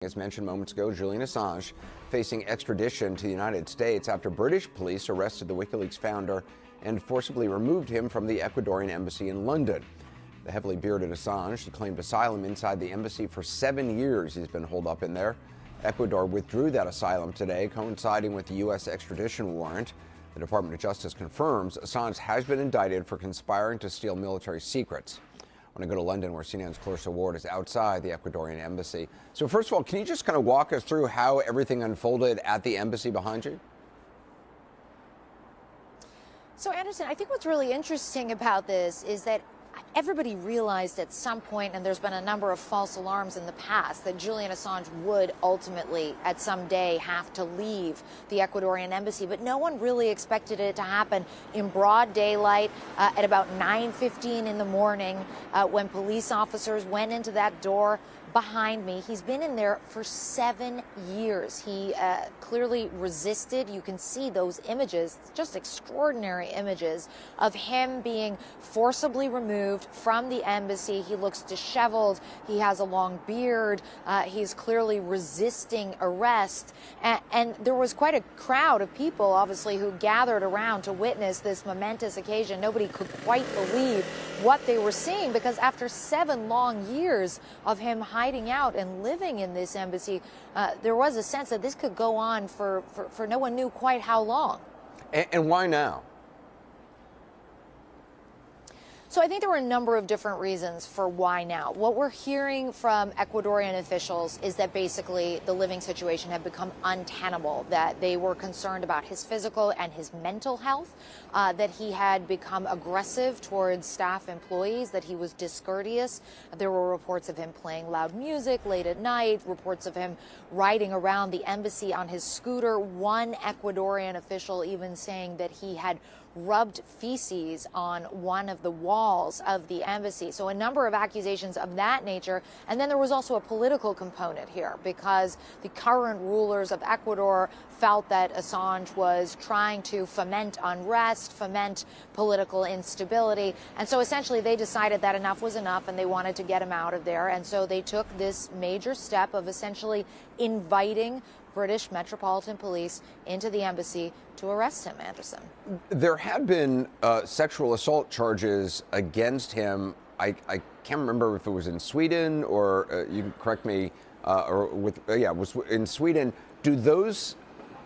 As mentioned moments ago, Julian Assange facing extradition to the United States after British police arrested the WikiLeaks founder and forcibly removed him from the Ecuadorian embassy in London. The heavily bearded Assange claimed asylum inside the embassy for 7 years. He's been holed up in there. Ecuador withdrew that asylum today, coinciding with the U.S. extradition warrant. The Department of Justice confirms Assange has been indicted for conspiring to steal military secrets. I want to go to London, where CNN's Clarissa Ward is outside the Ecuadorian embassy. So first of all, can you just kind of walk us through how everything unfolded at the embassy behind you? So, Anderson, I think what's really interesting about this is that everybody realized at some point, and there's been a number of false alarms in the past, that Julian Assange would ultimately, at some day, have to leave the Ecuadorian embassy. But no one really expected it to happen in broad daylight at about 9:15 in the morning when police officers went into that door behind me. He's been in there for 7 years. He clearly resisted. You can see those images, just extraordinary images of him being forcibly removed from the embassy. He looks disheveled. He has a long beard. He's clearly resisting arrest. And there was quite a crowd of people, obviously, who gathered around to witness this momentous occasion. Nobody could quite believe what they were seeing, because after 7 long years of him hiding out and living in this embassy, there was a sense that this could go on for no one knew quite how long. And why now? So I think there were a number of different reasons for why now. What we're hearing from Ecuadorian officials is that basically the living situation had become untenable, that they were concerned about his physical and his mental health, that he had become aggressive towards staff employees, that he was discourteous. There were reports of him playing loud music late at night, reports of him riding around the embassy on his scooter. One Ecuadorian official even saying that he had rubbed feces on one of the walls of the embassy. So a number of accusations of that nature. And then there was also a political component here, because the current rulers of Ecuador felt that Assange was trying to foment unrest, foment political instability. And so essentially they decided that enough was enough and they wanted to get him out of there. And so they took this major step of essentially inviting British Metropolitan Police into the embassy to arrest him, Anderson. There had been sexual assault charges against him. I can't remember if it was in Sweden or you can correct me, it was in Sweden.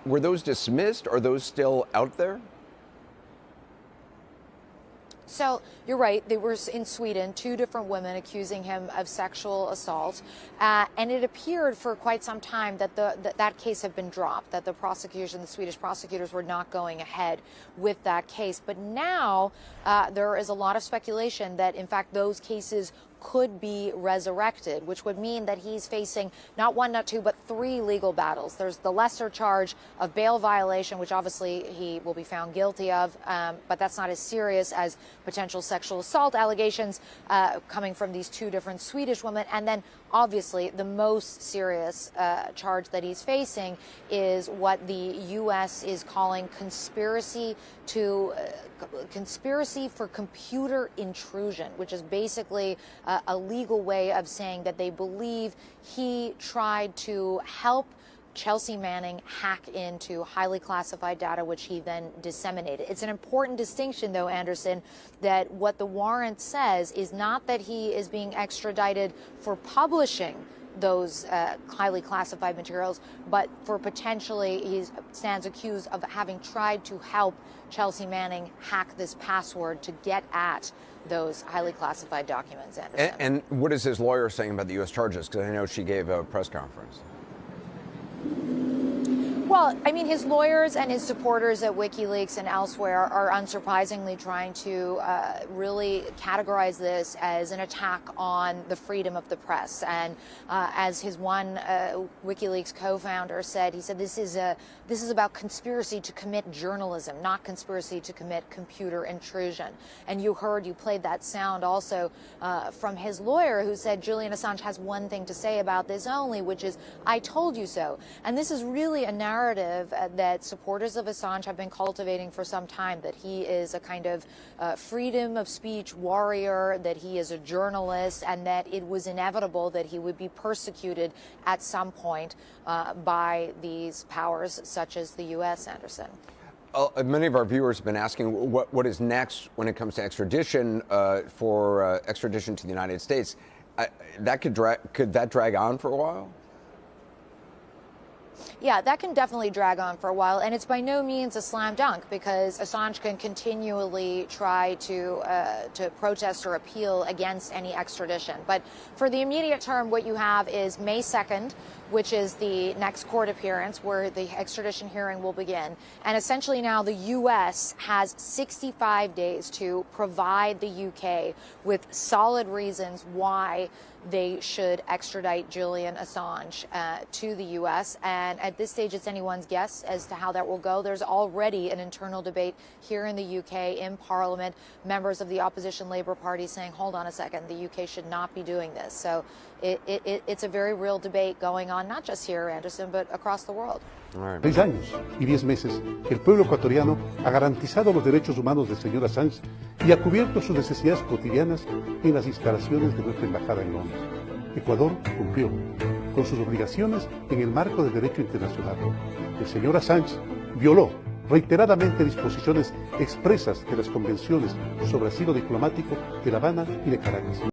Were those dismissed? Are those still out there? So you're right. They were in Sweden, 2 different women accusing him of sexual assault. And it appeared for quite some time that that case had been dropped, that the Swedish prosecutors were not going ahead with that case. But now there is a lot of speculation that, in fact, those cases could be resurrected, which would mean that he's facing not 1, not 2, but 3 legal battles. There's the lesser charge of bail violation, which obviously he will be found guilty of, but that's not as serious as potential sexual assault allegations coming from these 2 different Swedish women. And then obviously the most serious charge that he's facing is what the U.S. is calling conspiracy for computer intrusion, which is basically a legal way of saying that they believe he tried to help Chelsea Manning hack into highly classified data, which he then disseminated. It's an important distinction, though, Anderson, that what the warrant says is not that he is being extradited for publishing those highly classified materials, but for potentially, he stands accused of having tried to help Chelsea Manning hack this password to get at those highly classified documents, Anderson. And what is his lawyer saying about the U.S. charges? Because I know she gave a press conference. Well, I mean, his lawyers and his supporters at WikiLeaks and elsewhere are unsurprisingly trying to really categorize this as an attack on the freedom of the press. And as his one WikiLeaks co-founder said, he said this is about conspiracy to commit journalism, not conspiracy to commit computer intrusion. And you played that sound also from his lawyer, who said Julian Assange has one thing to say about this only, which is, "I told you so." And this is really a narrative narrative that supporters of Assange have been cultivating for some time, that he is a kind of freedom of speech warrior, that he is a journalist, and that it was inevitable that he would be persecuted at some point by these powers such as the U.S., Anderson. Many of our viewers have been asking what is next when it comes to extradition for extradition to the United States. Could that drag on for a while? Yeah, that can definitely drag on for a while, and it's by no means a slam dunk, because Assange can continually try to protest or appeal against any extradition. But for the immediate term, what you have is May 2nd, which is the next court appearance where the extradition hearing will begin. And essentially now the U.S. has 65 days to provide the UK with solid reasons why they should extradite Julian Assange to the U.S. And at this stage, it's anyone's guess as to how that will go. There's already an internal debate here in the UK in Parliament, members of the opposition Labour Party saying, hold on a second, the UK should not be doing this. So it's a very real debate going on, not just here, Anderson, but across the world. 6 años y 10 meses que el pueblo ecuatoriano ha garantizado los derechos humanos del señor Assange y ha cubierto sus necesidades cotidianas en las instalaciones de nuestra embajada en Londres. Ecuador cumplió con sus obligaciones en el marco del derecho internacional. El señor Assange violó reiteradamente disposiciones expresas de las convenciones sobre asilo diplomático de La Habana y de Caracas.